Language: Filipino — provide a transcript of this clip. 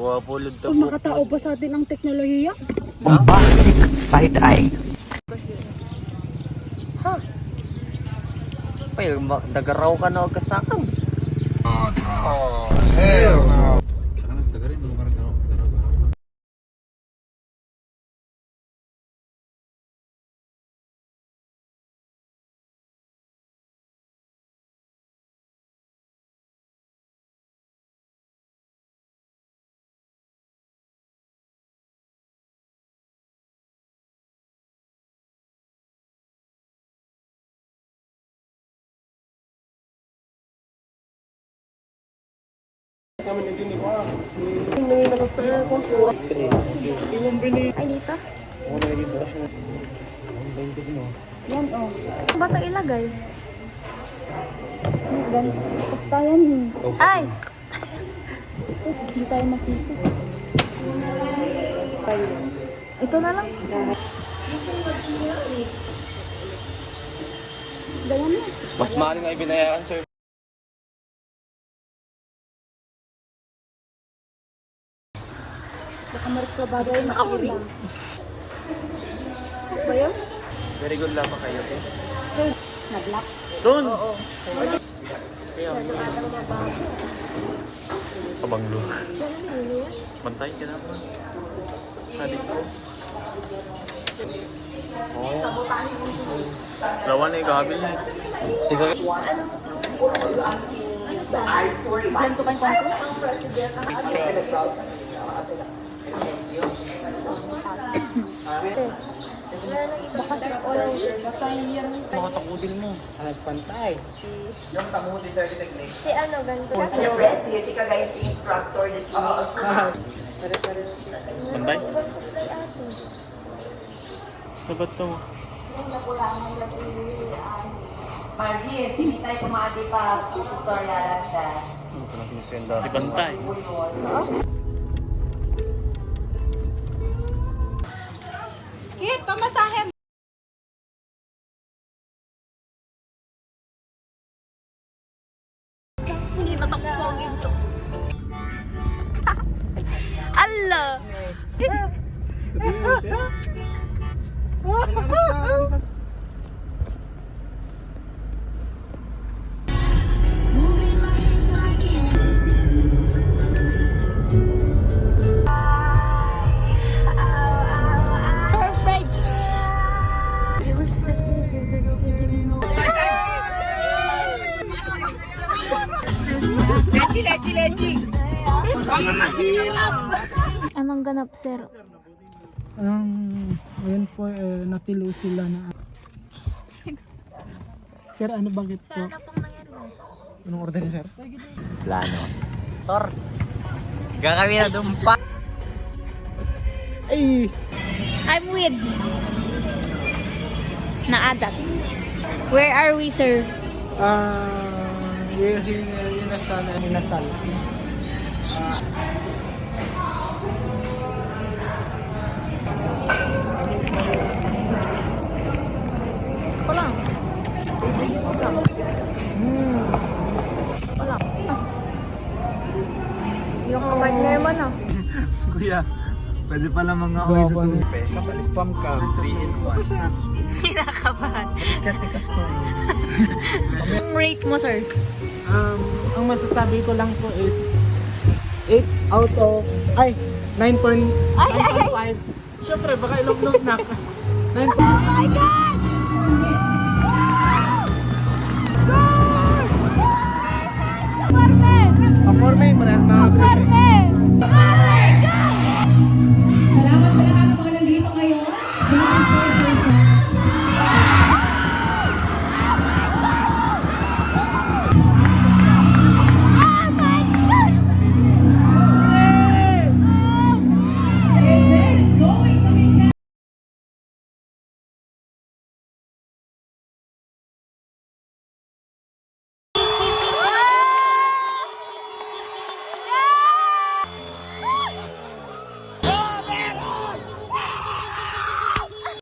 Wapulod Kung makatao pa sa atin ang teknolohiya. Bombastic side-eye. Ha? Pay, dagaraw ka na kasakan. Oh, hell no. Ay, dito? Yan, oh. Bata ilagay. Ganito. Basta yan, eh. Ay! Hindi tayo makita. Ito na lang. Ganyan na. Mas mahal nga ibinayaan, sir. Baka marik sa bagay na kawin. Ba yun? Very good lang pa kayo, okay? Sir, nag-lock. Doon! Oo. Kaya, kabanglo. Bantay ka naman. Sabi ko. Oh. Lawan eh, gabi. Tiga. Plan ko kayo baka sa all baka yan Mga takudin mo. Nagpantay. Yung kamuti sa technique. si ano ganito Yung red, si kagaya si instructor that Bantay? Sabat to. Marvin, hindi tayo kumadi pa tutorialan ka. Di bantay. Kit, pamasahe mo. Hindi natakpogin to. Allah! Surprise! You were Lechi! Anong ganap, sir? Ngayon po, natilo sila na. Sir, ano bakit po? Ano pong nangyari? Anong order niyo, sir? Plano. Tor. Higa kami na dumpa. Ay! I'm with Naadat. Where are we, sir? We're here in Asal. Wala. Wala. Yung partner mo, no? Kuya, pwede pala mga oy sa Kapal-spam ka, 3 in 1. Kinakabahan. Katikas to. Yung rate mo, sir? Ang masasabi ko lang po is 8 out of 9.5. Siyempre, baka ilog-log na. 9. Oh my God!